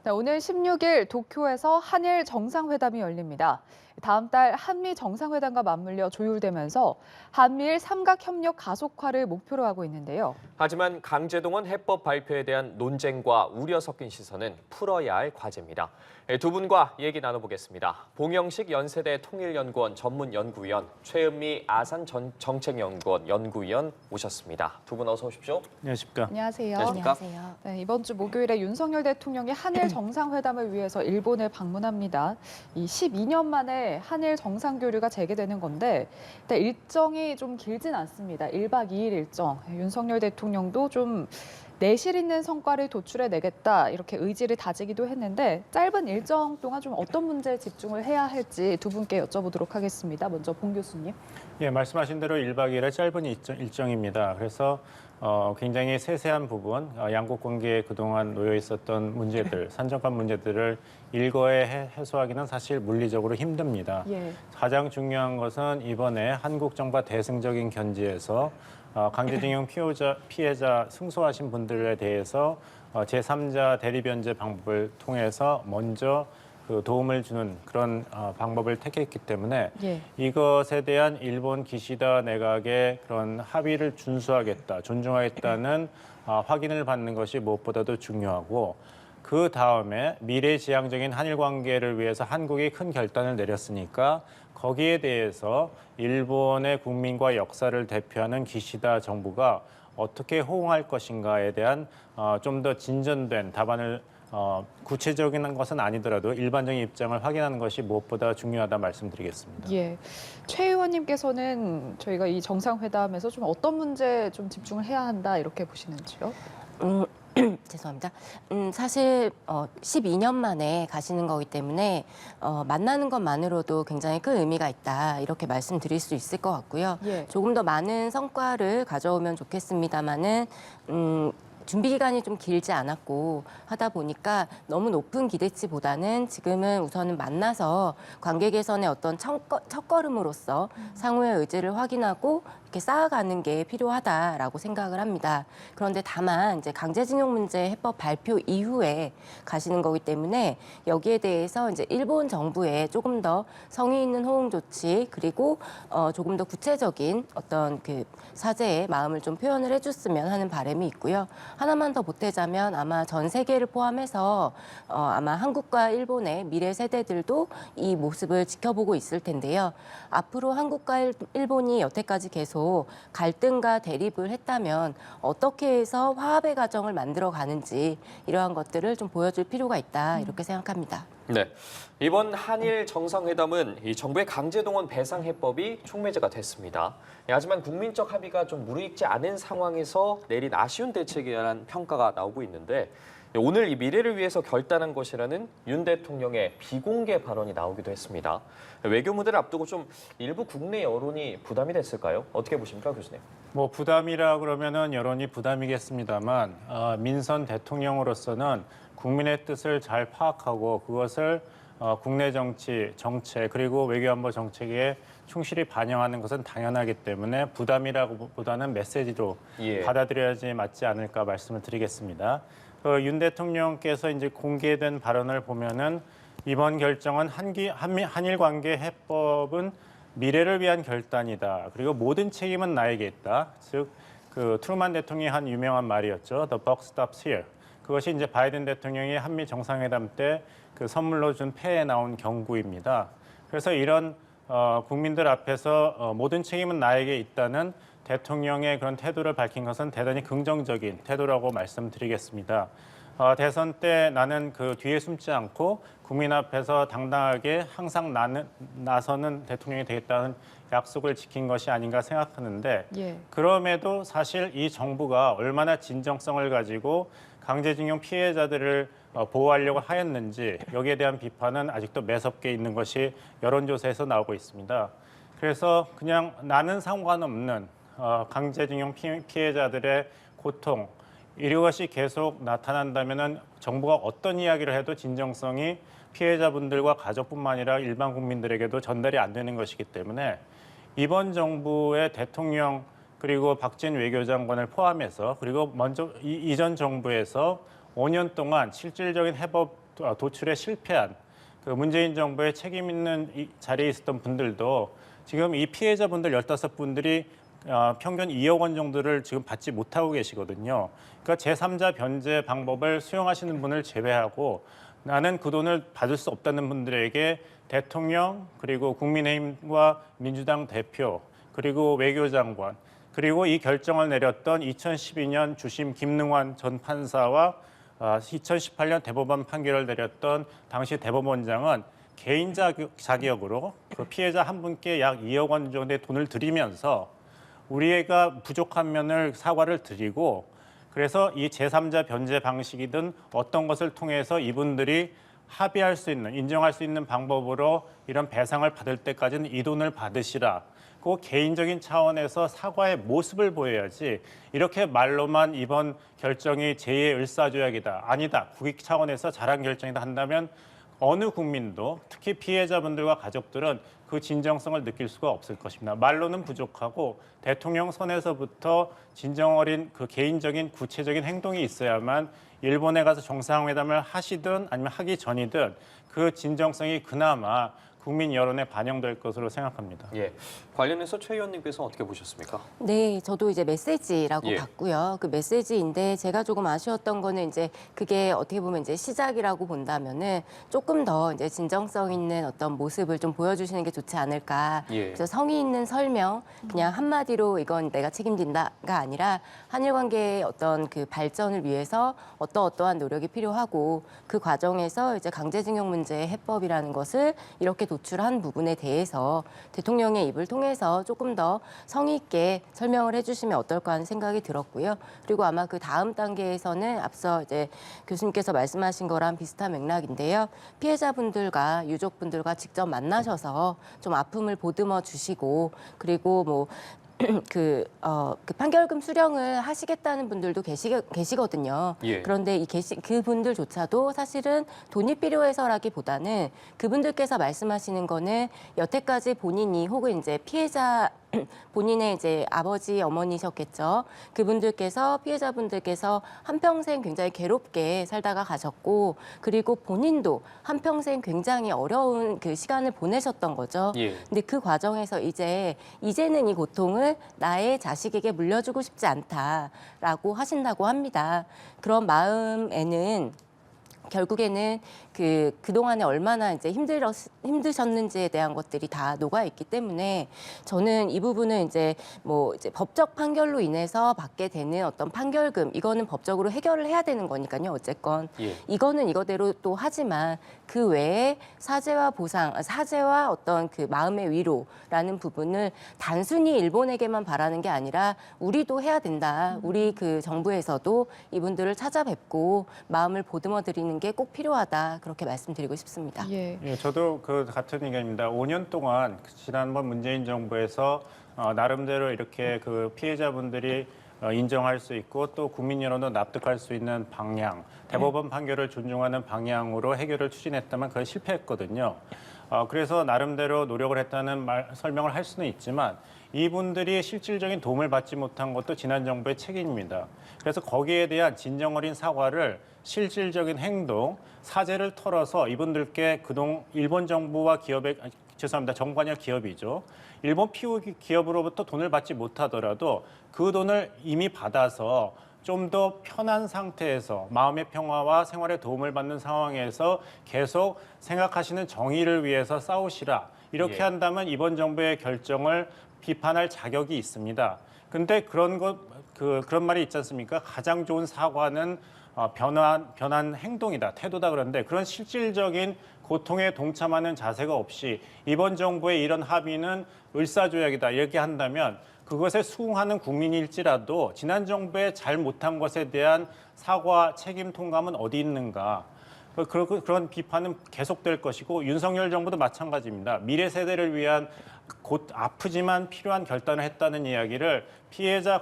네, 오늘 16일 도쿄에서 한일 정상회담이 열립니다. 다음 달 한미 정상회담과 맞물려 조율되면서 한미일 삼각협력 가속화를 목표로 하고 있는데요. 하지만 강제동원 해법 발표에 대한 논쟁과 우려 섞인 시선은 풀어야 할 과제입니다. 두 분과 얘기 나눠보겠습니다. 봉영식 연세대 통일연구원 전문연구위원, 최은미 아산 정책연구원 연구위원 모셨습니다. 두 분 어서 오십시오. 안녕하십니까. 안녕하세요. 안녕하세요. 네, 이번 주 목요일에 윤석열 대통령이 한일 정상회담을 위해서 일본을 방문합니다. 이 12년 만에 한일 정상교류가 재개되는 건데 일정이 좀 길진 않습니다. 1박 2일 일정. 윤석열 대통령도 좀 내실 있는 성과를 도출해내겠다 이렇게 의지를 다지기도 했는데 짧은 일정 동안 좀 어떤 문제에 집중을 해야 할지 두 분께 여쭤보도록 하겠습니다. 먼저 봉 교수님. 예, 말씀하신 대로 1박 2일의 짧은 일정입니다. 그래서 굉장히 세세한 부분, 양국 관계에 그동안 놓여 있었던 문제들, 산적한 문제들을 일거에 해소하기는 사실 물리적으로 힘듭니다. 예. 가장 중요한 것은 이번에 한국 정부가 대승적인 견지에서 강제징용 피해자 승소하신 분들에 대해서 제3자 대리변제 방법을 통해서 먼저 그 도움을 주는 그런 방법을 택했기 때문에 예. 이것에 대한 일본 기시다 내각의 그런 합의를 준수하겠다, 존중하겠다는 확인을 받는 것이 무엇보다도 중요하고 그 다음에 미래지향적인 한일 관계를 위해서 한국이 큰 결단을 내렸으니까 거기에 대해서 일본의 국민과 역사를 대표하는 기시다 정부가 어떻게 호응할 것인가에 대한 좀 더 진전된 답안을 구체적인 것은 아니더라도 일반적인 입장을 확인하는 것이 무엇보다 중요하다 말씀드리겠습니다. 예. 최 의원님께서는 저희가 이 정상회담에서 좀 어떤 문제에 좀 집중을 해야 한다 이렇게 보시는지요? 죄송합니다. 사실 12년 만에 가시는 거기 때문에 만나는 것만으로도 굉장히 큰 의미가 있다 이렇게 말씀드릴 수 있을 것 같고요. 예. 조금 더 많은 성과를 가져오면 좋겠습니다만은 준비 기간이 좀 길지 않았고 하다 보니까 너무 높은 기대치보다는 지금은 우선은 만나서 관계 개선의 어떤 첫걸음으로서 상호의 의지를 확인하고 이렇게 쌓아가는 게 필요하다라고 생각을 합니다. 그런데 다만 이제 강제징용 문제 해법 발표 이후에 가시는 거기 때문에 여기에 대해서 이제 일본 정부에 조금 더 성의 있는 호응 조치 그리고 조금 더 구체적인 어떤 그 사죄의 마음을 좀 표현을 해줬으면 하는 바람이 있고요. 하나만 더 보태자면 아마 전 세계를 포함해서 아마 한국과 일본의 미래 세대들도 이 모습을 지켜보고 있을 텐데요. 앞으로 한국과 일본이 여태까지 계속 갈등과 대립을 했다면 어떻게 해서 화합의 과정을 만들어 가는지 이러한 것들을 좀 보여줄 필요가 있다 이렇게 생각합니다. 네, 이번 한일 정상회담은 이 정부의 강제동원 배상 해법이 촉매제가 됐습니다. 하지만 국민적 합의가 좀 무르익지 않은 상황에서 내린 아쉬운 대책에 대한 평가가 나오고 있는데 오늘 이 미래를 위해서 결단한 것이라는 윤 대통령의 비공개 발언이 나오기도 했습니다. 외교 무대를 앞두고 좀 일부 국내 여론이 부담이 됐을까요? 어떻게 보십니까, 교수님? 뭐 부담이라 그러면은 여론이 부담이겠습니다만 민선 대통령으로서는 국민의 뜻을 잘 파악하고 그것을 국내 정치, 정책 그리고 외교안보 정책에 충실히 반영하는 것은 당연하기 때문에 부담이라고보다는 메시지로 받아들여야지 맞지 않을까 말씀을 드리겠습니다. 윤 대통령께서 이제 공개된 발언을 보면은 이번 결정은 한일 관계 해법은 미래를 위한 결단이다. 그리고 모든 책임은 나에게 있다. 즉, 그 트루만 대통령이 한 유명한 말이었죠. The buck stops here. 그것이 이제 바이든 대통령이 한미 정상회담 때 그 선물로 준 패에 나온 경고입니다. 그래서 이런 국민들 앞에서 모든 책임은 나에게 있다는 대통령의 그런 태도를 밝힌 것은 대단히 긍정적인 태도라고 말씀드리겠습니다. 대선 때 나는 그 뒤에 숨지 않고 국민 앞에서 당당하게 항상 나서는 대통령이 되겠다는 약속을 지킨 것이 아닌가 생각하는데 그럼에도 사실 이 정부가 얼마나 진정성을 가지고 강제징용 피해자들을 보호하려고 하였는지 여기에 대한 비판은 아직도 매섭게 있는 것이 여론조사에서 나오고 있습니다. 그래서 그냥 나는 상관없는 강제징용 피해자들의 고통 이것이 계속 나타난다면 정부가 어떤 이야기를 해도 진정성이 피해자분들과 가족뿐만 아니라 일반 국민들에게도 전달이 안 되는 것이기 때문에 이번 정부의 대통령 그리고 박진 외교장관을 포함해서 그리고 먼저 이전 정부에서 5년 동안 실질적인 해법 도출에 실패한 그 문재인 정부의 책임 있는 이 자리에 있었던 분들도 지금 이 피해자분들 15분들이 평균 2억 원 정도를 지금 받지 못하고 계시거든요. 그러니까 제3자 변제 방법을 수용하시는 분을 제외하고 나는 그 돈을 받을 수 없다는 분들에게 대통령 그리고 국민의힘과 민주당 대표 그리고 외교장관 그리고 이 결정을 내렸던 2012년 주심 김능환 전 판사와 2018년 대법원 판결을 내렸던 당시 대법원장은 개인 자격으로 그 피해자 한 분께 약 2억 원 정도의 돈을 드리면서 우리가 부족한 면을 사과를 드리고 그래서 이 제3자 변제 방식이든 어떤 것을 통해서 이분들이 합의할 수 있는, 인정할 수 있는 방법으로 이런 배상을 받을 때까지는 이 돈을 받으시라. 그 개인적인 차원에서 사과의 모습을 보여야지 이렇게 말로만 이번 결정이 제2의 을사조약이다. 아니다. 국익 차원에서 잘한 결정이다 한다면 어느 국민도 특히 피해자분들과 가족들은 그 진정성을 느낄 수가 없을 것입니다. 말로는 부족하고 대통령 선에서부터 진정 어린 그 개인적인 구체적인 행동이 있어야만 일본에 가서 정상회담을 하시든 아니면 하기 전이든 그 진정성이 그나마 국민 여론에 반영될 것으로 생각합니다. 예. 관련해서 최 의원님께서는 어떻게 보셨습니까? 네, 저도 이제 메시지라고 예. 봤고요. 그 메시지인데 제가 조금 아쉬웠던 거는 이제 그게 어떻게 보면 이제 시작이라고 본다면은 조금 더 이제 진정성 있는 어떤 모습을 좀 보여주시는 게 좋지 않을까. 예. 그래서 성의 있는 설명, 그냥 한마디로 이건 내가 책임진다가 아니라 한일 관계의 어떤 그 발전을 위해서 어떠한 노력이 필요하고 그 과정에서 이제 강제징용 문제의 해법이라는 것을 이렇게 도출한 부분에 대해서 대통령의 입을 통해서 조금 더 성의 있게 설명을 해주시면 어떨까 하는 생각이 들었고요. 그리고 아마 그 다음 단계에서는 앞서 이제 교수님께서 말씀하신 거랑 비슷한 맥락인데요. 피해자분들과 유족분들과 직접 만나셔서 좀 아픔을 보듬어 주시고 그리고 뭐 그 판결금 수령을 하시겠다는 분들도 계시거든요. 예. 그런데 그분들조차도 사실은 돈이 필요해서라기보다는 그분들께서 말씀하시는 거는 여태까지 본인이 혹은 이제 피해자 본인의 이제 아버지, 어머니셨겠죠. 그분들께서 피해자분들께서 한평생 굉장히 괴롭게 살다가 가셨고 그리고 본인도 한평생 굉장히 어려운 그 시간을 보내셨던 거죠. 예. 근데 그 과정에서 이제는 이 고통을 나의 자식에게 물려주고 싶지 않다라고 하신다고 합니다. 그런 마음에는 결국에는 그동안에 얼마나 이제 힘드셨는지에 대한 것들이 다 녹아있기 때문에 저는 이 부분은 이제 법적 판결로 인해서 받게 되는 어떤 판결금, 이거는 법적으로 해결을 해야 되는 거니까요, 어쨌건. 예. 이거는 이거대로 또 하지만 그 외에 사죄와 보상, 사죄와 어떤 그 마음의 위로라는 부분을 단순히 일본에게만 바라는 게 아니라 우리도 해야 된다. 우리 그 정부에서도 이분들을 찾아뵙고 마음을 보듬어 드리는 게 꼭 필요하다. 그렇게 말씀드리고 싶습니다. 예. 예, 저도 그 같은 의견입니다. 5년 동안 지난번 문재인 정부에서 나름대로 이렇게 그 피해자분들이 인정할 수 있고 또 국민 여론도 납득할 수 있는 방향, 대법원 판결을 존중하는 방향으로 해결을 추진했다만 그게 실패했거든요. 그래서 나름대로 노력을 했다는 설명을 할 수는 있지만 이분들이 실질적인 도움을 받지 못한 것도 지난 정부의 책임입니다. 그래서 거기에 대한 진정 어린 사과를 실질적인 행동, 사죄를 털어서 이분들께 그동안 일본 정부와 정부 아니라 기업이죠. 일본 피우 기업으로부터 돈을 받지 못하더라도 그 돈을 이미 받아서 좀 더 편한 상태에서 마음의 평화와 생활에 도움을 받는 상황에서 계속 생각하시는 정의를 위해서 싸우시라. 이렇게 예. 한다면 이번 정부의 결정을 비판할 자격이 있습니다. 근데 그런 말이 있지 않습니까? 가장 좋은 사과는 변한 행동이다, 태도다 그런데 그런 실질적인 고통에 동참하는 자세가 없이 이번 정부의 이런 합의는 을사조약이다 이렇게 한다면 그것에 수긍하는 국민일지라도 지난 정부의 잘 못한 것에 대한 사과, 책임 통감은 어디 있는가? 그런 비판은 계속될 것이고 윤석열 정부도 마찬가지입니다. 미래 세대를 위한 곧 아프지만 필요한 결단을 했다는 이야기를 피해자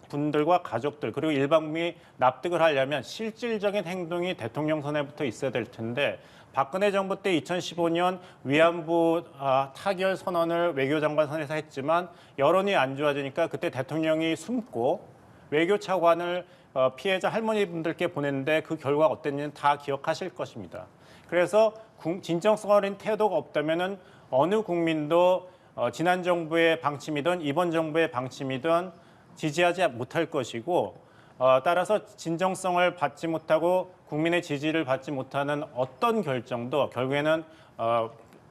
분들과 가족들 그리고 일반 국민이 납득을 하려면 실질적인 행동이 대통령 선에부터 있어야 될 텐데 박근혜 정부 때 2015년 위안부 타결 선언을 외교장관 선에서 했지만 여론이 안 좋아지니까 그때 대통령이 숨고 외교차관을 피해자 할머니분들께 보냈는데 그 결과가 어땠는지는 다 기억하실 것입니다. 그래서 진정성 어린 태도가 없다면은 어느 국민도 지난 정부의 방침이든 이번 정부의 방침이든 지지하지 못할 것이고 따라서 진정성을 받지 못하고 국민의 지지를 받지 못하는 어떤 결정도 결국에는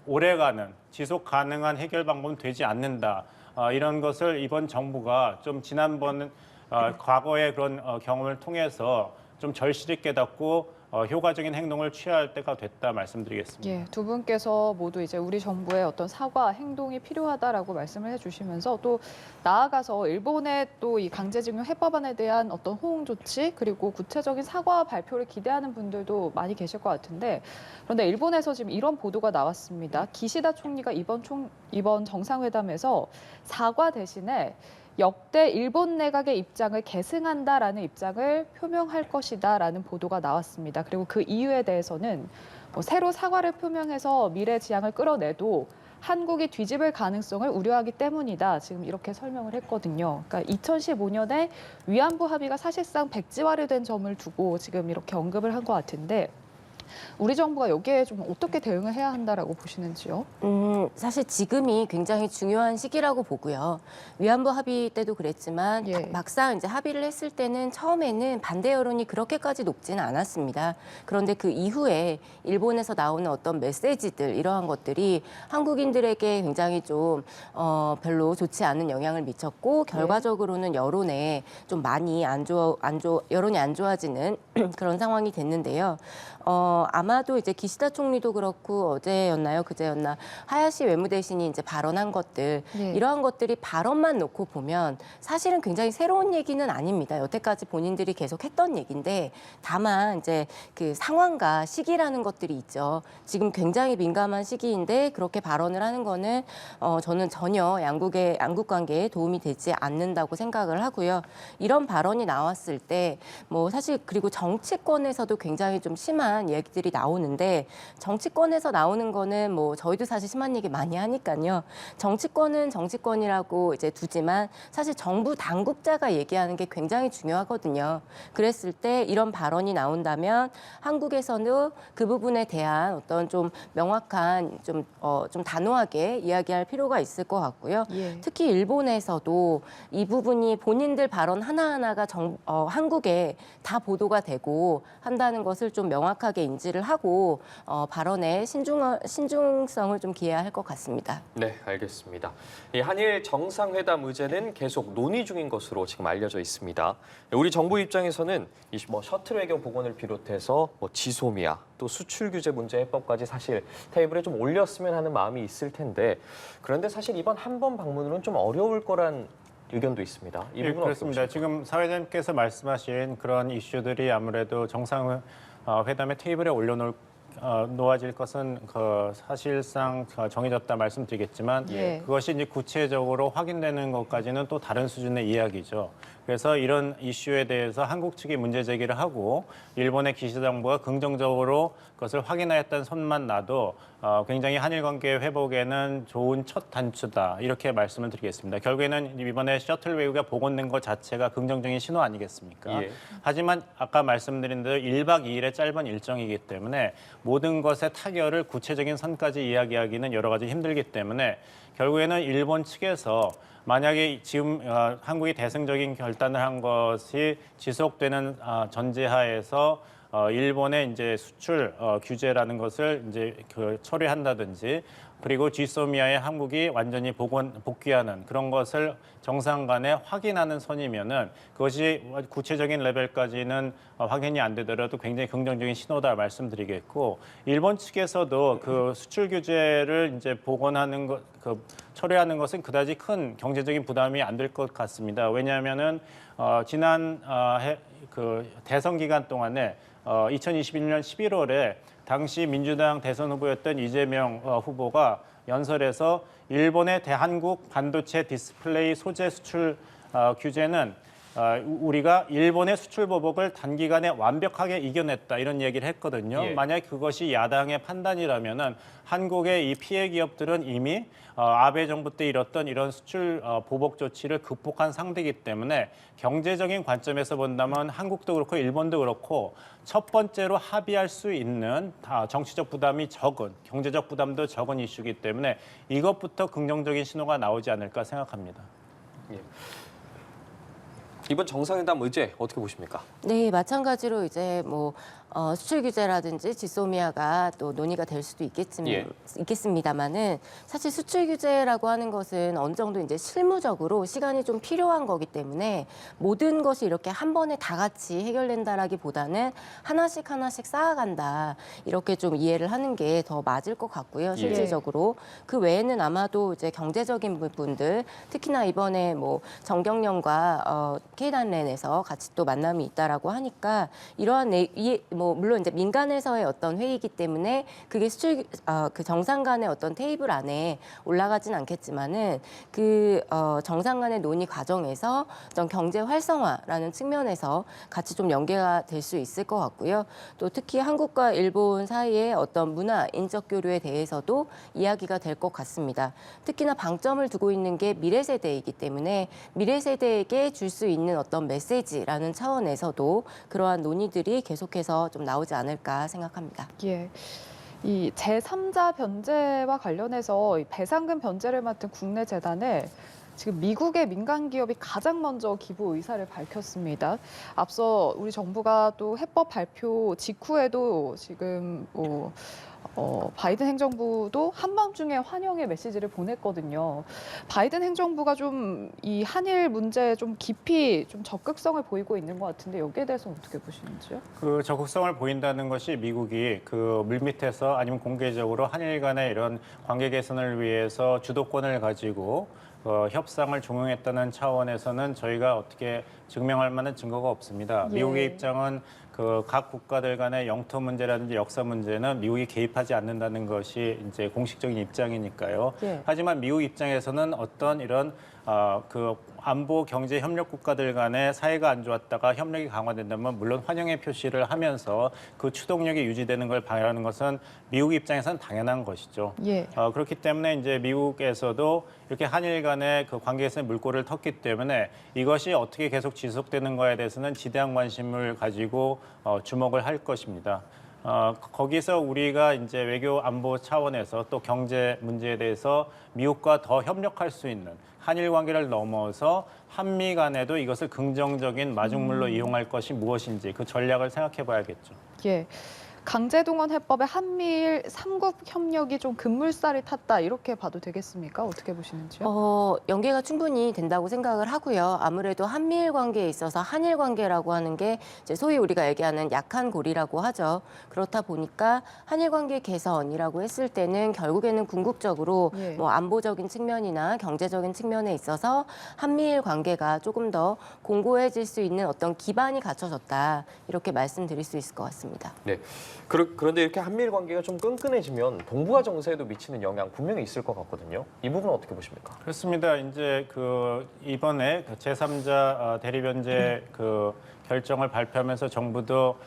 오래가는 지속 가능한 해결 방법은 되지 않는다. 이런 것을 이번 정부가 좀 지난번 과거의 그런 경험을 통해서 좀 절실히 깨닫고 효과적인 행동을 취할 때가 됐다 말씀드리겠습니다. 예, 두 분께서 모두 이제 우리 정부의 어떤 사과 행동이 필요하다라고 말씀을 해주시면서 또 나아가서 일본의 또 이 강제징용 해법안에 대한 어떤 호응 조치 그리고 구체적인 사과 발표를 기대하는 분들도 많이 계실 것 같은데 그런데 일본에서 지금 이런 보도가 나왔습니다. 기시다 총리가 이번 정상회담에서 사과 대신에 역대 일본 내각의 입장을 계승한다라는 입장을 표명할 것이다라는 보도가 나왔습니다. 그리고 그 이유에 대해서는 새로 사과를 표명해서 미래 지향을 끌어내도 한국이 뒤집을 가능성을 우려하기 때문이다. 지금 이렇게 설명을 했거든요. 그러니까 2015년에 위안부 합의가 사실상 백지화된 점을 두고 지금 이렇게 언급을 한 것 같은데 우리 정부가 여기에 좀 어떻게 대응을 해야 한다라고 보시는지요? 사실 지금이 굉장히 중요한 시기라고 보고요. 위안부 합의 때도 그랬지만 예. 막상 이제 합의를 했을 때는 처음에는 반대 여론이 그렇게까지 높지는 않았습니다. 그런데 그 이후에 일본에서 나오는 어떤 메시지들 이러한 것들이 한국인들에게 굉장히 좀 별로 좋지 않은 영향을 미쳤고 결과적으로는 여론에 좀 많이 여론이 안 좋아지는 그런 상황이 됐는데요. 아마도 이제 기시다 총리도 그렇고 어제였나요, 그제였나 하야시 외무대신이 이제 발언한 것들 예. 이러한 것들이 발언만 놓고 보면 사실은 굉장히 새로운 얘기는 아닙니다. 여태까지 본인들이 계속 했던 얘기인데 다만 이제 그 상황과 시기라는 것들이 있죠. 지금 굉장히 민감한 시기인데 그렇게 발언을 하는 거는 저는 전혀 양국 관계에 도움이 되지 않는다고 생각을 하고요. 이런 발언이 나왔을 때 뭐 사실 그리고 정치권에서도 굉장히 좀 심한 얘기들이 나오는데 정치권에서 나오는 거는 뭐 저희도 사실 심한 얘기 많이 하니까요. 정치권은 정치권이라고 이제 두지만 사실 정부 당국자가 얘기하는 게 굉장히 중요하거든요. 그랬을 때 이런 발언이 나온다면 한국에서는 그 부분에 대한 어떤 좀 명확한 좀 단호하게 이야기할 필요가 있을 것 같고요. 예. 특히 일본에서도 이 부분이 본인들 발언 하나하나가 한국에 다 보도가 되고 한다는 것을 좀 명확하게 인지를 하고 발언에 신중성을 좀 기해야 할 것 같습니다. 네, 알겠습니다. 이 한일 정상회담 의제는 계속 논의 중인 것으로 지금 알려져 있습니다. 우리 정부 입장에서는 셔틀 외교 복원을 비롯해서 지소미아 또 수출 규제 문제 해법까지 사실 테이블에 좀 올렸으면 하는 마음이 있을 텐데 그런데 사실 이번 한 번 방문으로는 좀 어려울 거란 의견도 있습니다. 이 부분은 그렇습니다. 어떻습니까? 지금 사회자님께서 말씀하신 그런 이슈들이 아무래도 정상회담의 테이블에 놓아질 것은 사실상 정해졌다 말씀드리겠지만 예. 그것이 이제 구체적으로 확인되는 것까지는 또 다른 수준의 이야기죠. 그래서 이런 이슈에 대해서 한국 측이 문제 제기를 하고 일본의 기시다 정부가 긍정적으로 그것을 확인하였다는 선만 나도 굉장히 한일 관계 회복에는 좋은 첫 단추다 이렇게 말씀을 드리겠습니다. 결국에는 이번에 셔틀 외교가 복원된 것 자체가 긍정적인 신호 아니겠습니까? 예. 하지만 아까 말씀드린 대로 1박 2일의 짧은 일정이기 때문에 모든 것의 타결을 구체적인 선까지 이야기하기는 여러 가지 힘들기 때문에 결국에는 일본 측에서 만약에 지금 한국이 대승적인 결단을 한 것이 지속되는 전제하에서 일본의 이제 수출 규제라는 것을 이제 처리한다든지 그리고 지소미아에 한국이 완전히 복귀하는 그런 것을 정상 간에 확인하는 선이면은 그것이 구체적인 레벨까지는 확인이 안 되더라도 굉장히 긍정적인 신호다 말씀드리겠고 일본 측에서도 그 수출 규제를 이제 복원하는 것, 처리하는 것은 그다지 큰 경제적인 부담이 안 될 것 같습니다. 왜냐하면은 지난 대선 기간 동안에 2021년 11월에 당시 민주당 대선 후보였던 이재명 후보가 연설에서 일본의 대한국 반도체 디스플레이 소재 수출 규제는 우리가 일본의 수출 보복을 단기간에 완벽하게 이겨냈다 이런 얘기를 했거든요. 예. 만약 그것이 야당의 판단이라면은 한국의 이 피해 기업들은 이미 아베 정부 때 이뤘던 이런 수출 보복 조치를 극복한 상태이기 때문에 경제적인 관점에서 본다면 한국도 그렇고 일본도 그렇고 첫 번째로 합의할 수 있는 정치적 부담이 적은 경제적 부담도 적은 이슈이기 때문에 이것부터 긍정적인 신호가 나오지 않을까 생각합니다. 예. 이번 정상회담 의제 어떻게 보십니까? 네, 마찬가지로 이제 뭐 수출 규제라든지 지소미아가 또 논의가 될 수도 예. 있겠습니다만은 사실 수출 규제라고 하는 것은 어느 정도 이제 실무적으로 시간이 좀 필요한 거기 때문에 모든 것이 이렇게 한 번에 다 같이 해결된다라기보다는 하나씩 쌓아간다 이렇게 좀 이해를 하는 게 더 맞을 것 같고요. 실질적으로 그 외에는 아마도 이제 경제적인 부분들 특히나 이번에 뭐 정경련과 K단렌에서 같이 또 만남이 있다라고 하니까 이러한 뭐 물론 이제 민간에서의 어떤 회의이기 때문에 그게 그 정상 간의 어떤 테이블 안에 올라가진 않겠지만은 그 정상 간의 논의 과정에서 어떤 경제 활성화라는 측면에서 같이 좀 연계가 될 수 있을 것 같고요. 또 특히 한국과 일본 사이의 어떤 문화 인적 교류에 대해서도 이야기가 될 것 같습니다. 특히나 방점을 두고 있는 게 미래 세대이기 때문에 미래 세대에게 줄 수 있는 어떤 메시지라는 차원에서도 그러한 논의들이 계속해서 좀 나오지 않을까 생각합니다. 예. 이 제3자 변제와 관련해서 이 배상금 변제를 맡은 국내 재단에 지금 미국의 민간 기업이 가장 먼저 기부 의사를 밝혔습니다. 앞서 우리 정부가 또 해법 발표 직후에도 지금 바이든 행정부도 한밤중에 환영의 메시지를 보냈거든요. 바이든 행정부가 좀 이 한일 문제에 좀 깊이 좀 적극성을 보이고 있는 것 같은데 여기에 대해서 어떻게 보시는지요? 그 적극성을 보인다는 것이 미국이 그 물밑에서 아니면 공개적으로 한일 간의 이런 관계 개선을 위해서 주도권을 가지고 협상을 종용했다는 차원에서는 저희가 어떻게 증명할 만한 증거가 없습니다. 예. 미국의 입장은 그 각 국가들 간의 영토 문제라든지 역사 문제는 미국이 개입하지 않는다는 것이 이제 공식적인 입장이니까요. 예. 하지만 미국 입장에서는 어떤 이런 그 안보 경제 협력 국가들 간의 사이가 안 좋았다가 협력이 강화된다면 물론 환영의 표시를 하면서 그 추동력이 유지되는 걸 바라는 것은 미국 입장에서는 당연한 것이죠. 예. 그렇기 때문에 이제 미국에서도 이렇게 한일 간의 그 관계에서 물꼬를 텄기 때문에 이것이 어떻게 계속 지속되는 거에 대해서는 지대한 관심을 가지고 주목을 할 것입니다. 거기서 우리가 이제 외교 안보 차원에서 또 경제 문제에 대해서 미국과 더 협력할 수 있는 한일 관계를 넘어서 한미 간에도 이것을 긍정적인 마중물로 이용할 것이 무엇인지 그 전략을 생각해 봐야겠죠. 예. 강제동원 해법에 한미일 3국 협력이 좀 급물살이 탔다 이렇게 봐도 되겠습니까? 어떻게 보시는지요? 연계가 충분히 된다고 생각을 하고요. 아무래도 한미일 관계에 있어서 한일 관계라고 하는 게 이제 소위 우리가 얘기하는 약한 고리라고 하죠. 그렇다 보니까 한일 관계 개선이라고 했을 때는 결국에는 궁극적으로 예. 뭐 안보적인 측면이나 경제적인 측면에 있어서 한미일 관계가 조금 더 공고해질 수 있는 어떤 기반이 갖춰졌다. 이렇게 말씀드릴 수 있을 것 같습니다. 네. 그런데 이렇게 한미일 관계가 좀 끈끈해지면 동북아 정세에도 미치는 영향 분명히 있을 것 같거든요. 이 부분은 어떻게 보십니까? 그렇습니다. 이제 그 이번에 제3자 대리변제 그 결정을 발표하면서 정부도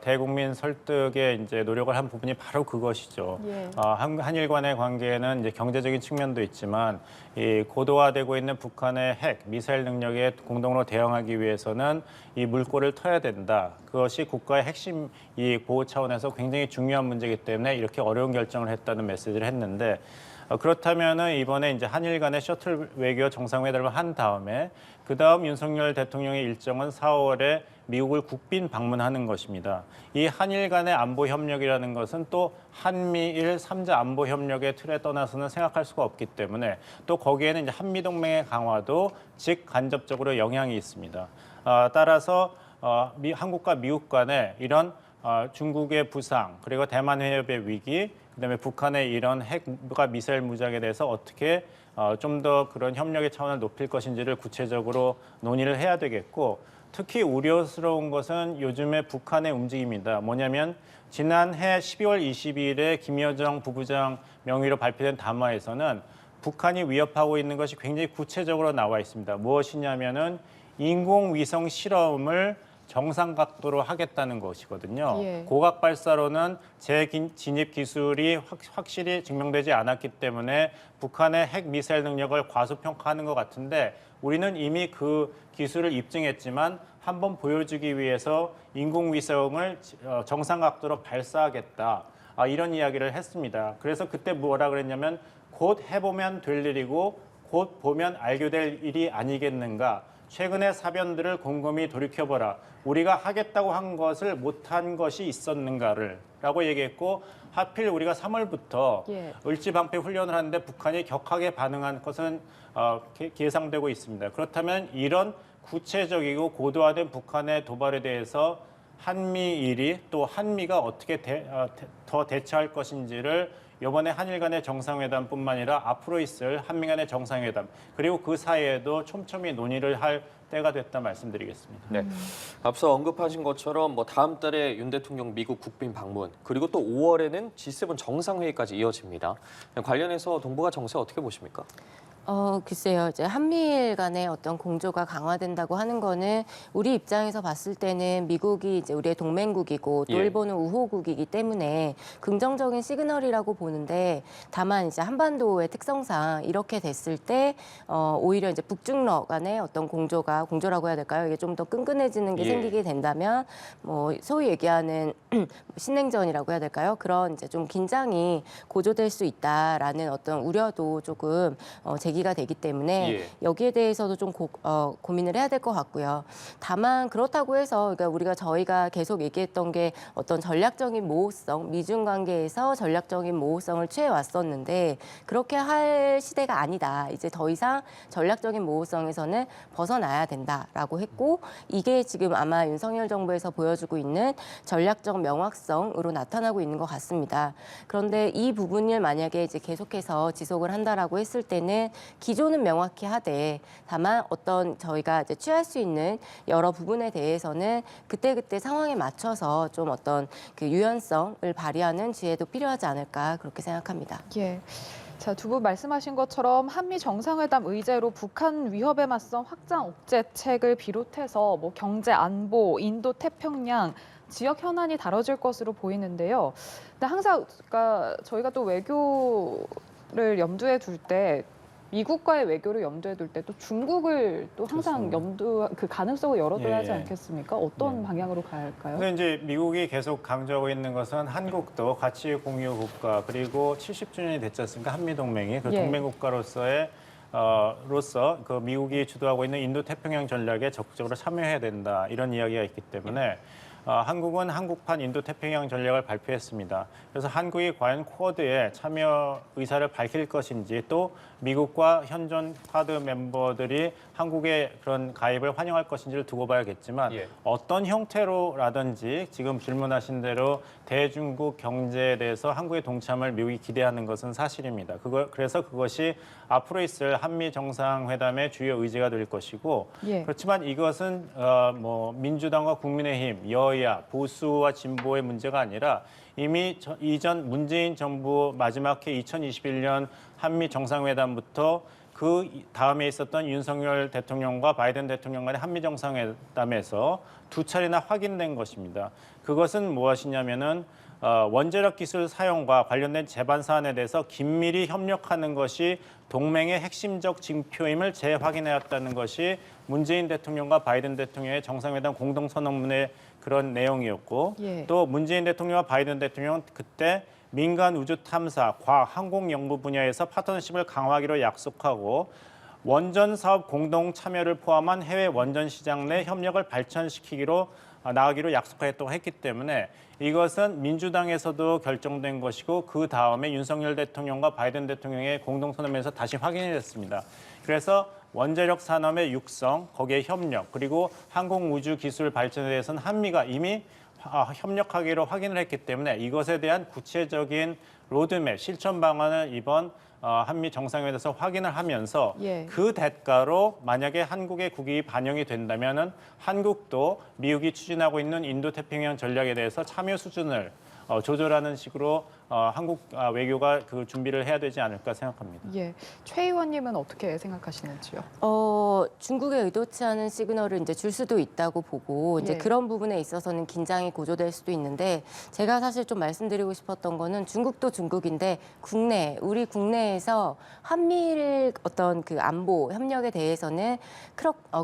대국민 설득에 이제 노력을 한 부분이 바로 그것이죠. 예. 한일 간의 관계에는 이제 경제적인 측면도 있지만 이 고도화되고 있는 북한의 핵, 미사일 능력에 공동으로 대응하기 위해서는 이 물꼬를 터야 된다. 그것이 국가의 핵심 이익 보호 차원에서 굉장히 중요한 문제이기 때문에 이렇게 어려운 결정을 했다는 메시지를 했는데 그렇다면은 이번에 이제 한일 간의 셔틀 외교 정상회담을 한 다음에 그 다음 윤석열 대통령의 일정은 4월에 미국을 국빈 방문하는 것입니다. 이 한일 간의 안보 협력이라는 것은 또 한미일 3자 안보 협력의 틀에 떠나서는 생각할 수가 없기 때문에 또 거기에는 이제 한미 동맹의 강화도 직간접적으로 영향이 있습니다. 따라서 한국과 미국 간의 이런 중국의 부상 그리고 대만 해협의 위기 그다음에 북한의 이런 핵과 미사일 무장에 대해서 어떻게 좀 더 그런 협력의 차원을 높일 것인지를 구체적으로 논의를 해야 되겠고 특히 우려스러운 것은 요즘에 북한의 움직임입니다. 뭐냐면 지난해 12월 22일에 김여정 부부장 명의로 발표된 담화에서는 북한이 위협하고 있는 것이 굉장히 구체적으로 나와 있습니다. 무엇이냐면은 인공위성 실험을 정상 각도로 하겠다는 것이거든요. 예. 고각 발사로는 재진입 기술이 확실히 증명되지 않았기 때문에 북한의 핵 미사일 능력을 과소평가하는 것 같은데 우리는 이미 그 기술을 입증했지만 한번 보여주기 위해서 인공위성을 정상 각도로 발사하겠다. 이런 이야기를 했습니다. 그래서 그때 뭐라 그랬냐면 곧 해보면 될 일이고 곧 보면 알게 될 일이 아니겠는가. 최근의 사변들을 곰곰이 돌이켜보라. 우리가 하겠다고 한 것을 못한 것이 있었는가를 라고 얘기했고 하필 우리가 3월부터 예. 을지방패 훈련을 하는데 북한이 격하게 반응한 것은 예상되고 있습니다. 그렇다면 이런 구체적이고 고도화된 북한의 도발에 대해서 한미일이 또 한미가 어떻게 더 대처할 것인지를 이번에 한일 간의 정상회담뿐만 아니라 앞으로 있을 한미 간의 정상회담 그리고 그 사이에도 촘촘히 논의를 할 때가 됐다 말씀드리겠습니다. 네. 앞서 언급하신 것처럼 뭐 다음 달에 윤 대통령 미국 국빈 방문 그리고 또 5월에는 G7 정상회의까지 이어집니다. 관련해서 동북아 정세 어떻게 보십니까? 글쎄요. 이제 한미일 간의 어떤 공조가 강화된다고 하는 거는 우리 입장에서 봤을 때는 미국이 이제 우리의 동맹국이고 또 예. 일본은 우호국이기 때문에 긍정적인 시그널이라고 보는데 다만 이제 한반도의 특성상 이렇게 됐을 때 오히려 이제 북중러 간의 어떤 공조라고 해야 될까요? 이게 좀 더 끈끈해지는 게 예. 생기게 된다면 뭐 소위 얘기하는 신냉전이라고 해야 될까요? 그런 이제 좀 긴장이 고조될 수 있다라는 어떤 우려도 조금 제기가 되기 때문에 예. 여기에 대해서도 좀 고민을 해야 될 것 같고요. 다만 그렇다고 해서 그러니까 저희가 계속 얘기했던 게 어떤 전략적인 모호성, 미중 관계에서 전략적인 모호성을 취해 왔었는데 그렇게 할 시대가 아니다. 이제 더 이상 전략적인 모호성에서는 벗어나야 된다라고 했고 이게 지금 아마 윤석열 정부에서 보여주고 있는 전략적 명확성으로 나타나고 있는 것 같습니다. 그런데 이 부분을 만약에 이제 계속해서 지속을 한다라고 했을 때는 기조는 명확히 하되 다만 어떤 저희가 이제 취할 수 있는 여러 부분에 대해서는 그때그때 상황에 맞춰서 좀 어떤 그 유연성을 발휘하는 지혜도 필요하지 않을까 그렇게 생각합니다. 예. 자, 두 분 말씀하신 것처럼 한미 정상회담 의제로 북한 위협에 맞선 확장 억제책을 비롯해서 뭐 경제 안보, 인도 태평양 지역 현안이 다뤄질 것으로 보이는데요. 근데 항상 그러니까 저희가 또 외교를 염두에 둘 때 미국과의 외교를 염두에 둘 때 또 중국을 또 항상 그 가능성을 열어둬야 예, 하지 예. 않겠습니까? 어떤 네. 방향으로 가야 할까요? 그래서 이제 미국이 계속 강조하고 있는 것은 한국도 가치 공유 국가 그리고 70주년이 됐지 않습니까? 한미 동맹이 그 예. 동맹 국가로서의 그 미국이 주도하고 있는 인도 태평양 전략에 적극적으로 참여해야 된다 이런 이야기가 있기 때문에 한국은 한국판 인도 태평양 전략을 발표했습니다. 그래서 한국이 과연 쿼드에 참여 의사를 밝힐 것인지 또 미국과 현존 쿼드 멤버들이 한국의 그런 가입을 환영할 것인지를 두고 봐야겠지만 예. 어떤 형태로라든지 지금 질문하신 대로 대중국 경제에 대해서 한국의 동참을 미국이 기대하는 것은 사실입니다. 그래서 그것이 앞으로 있을 한미 정상회담의 주요 의제가 될 것이고 예. 그렇지만 이것은 뭐 민주당과 국민의힘, 여야, 보수와 진보의 문제가 아니라 이미 이전 문재인 정부 마지막 해 2021년 한미 정상회담부터 그 다음에 있었던 윤석열 대통령과 바이든 대통령 간의 한미 정상회담에서 두 차례나 확인된 것입니다. 그것은 무엇이냐면은 원자력 기술 사용과 관련된 제반 사안에 대해서 긴밀히 협력하는 것이 동맹의 핵심적 징표임을 재확인하였다는 것이 문재인 대통령과 바이든 대통령의 정상회담 공동선언문의 그런 내용이었고 예. 또 문재인 대통령과 바이든 대통령은 그때 민간 우주 탐사, 과학, 항공 연구 분야에서 파트너십을 강화하기로 약속하고 원전 사업 공동 참여를 포함한 해외 원전 시장 내 협력을 발전시키기로 나가기로 약속했다고 했기 때문에 이것은 민주당에서도 결정된 것이고 그 다음에 윤석열 대통령과 바이든 대통령의 공동선언에서 다시 확인이 됐습니다. 그래서 원자력 산업의 육성, 거기에 협력, 그리고 항공우주 기술 발전에 대해서는 한미가 이미 협력하기로 확인을 했기 때문에 이것에 대한 구체적인 로드맵, 실천 방안을 이번 한미 정상회담에서 확인을 하면서 예. 그 대가로 만약에 한국의 국익이 반영이 된다면은 한국도 미국이 추진하고 있는 인도 태평양 전략에 대해서 참여 수준을 조절하는 식으로 한국 외교가 그 준비를 해야 되지 않을까 생각합니다. 예, 최 의원님은 어떻게 생각하시는지요? 중국의 의도치 않은 시그널을 이제 줄 수도 있다고 보고 이제 예. 그런 부분에 있어서는 긴장이 고조될 수도 있는데 제가 사실 좀 말씀드리고 싶었던 거는 중국도 중국인데 우리 국내에서 한미일 어떤 그 안보 협력에 대해서는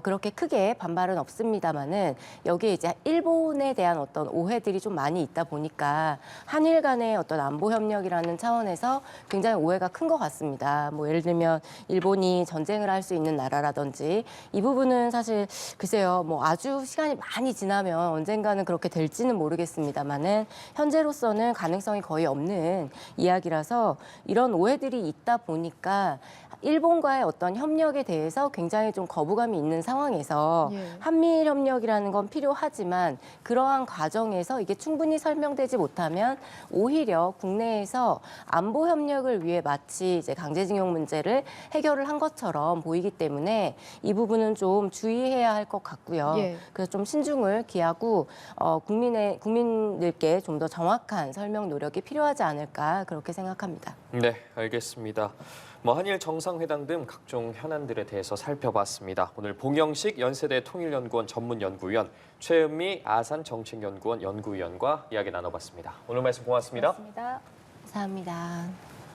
그렇게 크게 반발은 없습니다만은 여기에 이제 일본에 대한 어떤 오해들이 좀 많이 있다 보니까 한일 간의 어떤 안보 협력이라는 차원에서 굉장히 오해가 큰 것 같습니다. 뭐 예를 들면 일본이 전쟁을 할 수 있는 나라라든지 이 부분은 사실 글쎄요, 뭐 아주 시간이 많이 지나면 언젠가는 그렇게 될지는 모르겠습니다만은 현재로서는 가능성이 거의 없는 이야기라서 이런 오해들이 있다 보니까 일본과의 어떤 협력에 대해서 굉장히 좀 거부감이 있는 상황에서 예. 한미일 협력이라는 건 필요하지만 그러한 과정에서 이게 충분히 설명되지 못하면 오히려 국내에서 안보 협력을 위해 마치 이제 강제징용 문제를 해결을 한 것처럼 보이기 때문에 이 부분은 좀 주의해야 할 것 같고요. 예. 그래서 좀 신중을 기하고 국민들께 좀 더 정확한 설명 노력이 필요하지 않을까 그렇게 생각합니다. 네, 알겠습니다. 한일 정상회담 등 각종 현안들에 대해서 살펴봤습니다. 오늘 봉영식 연세대 통일연구원 전문연구위원, 최은미 아산정책연구원 연구위원과 이야기 나눠봤습니다. 오늘 말씀 고맙습니다. 고맙습니다. 감사합니다.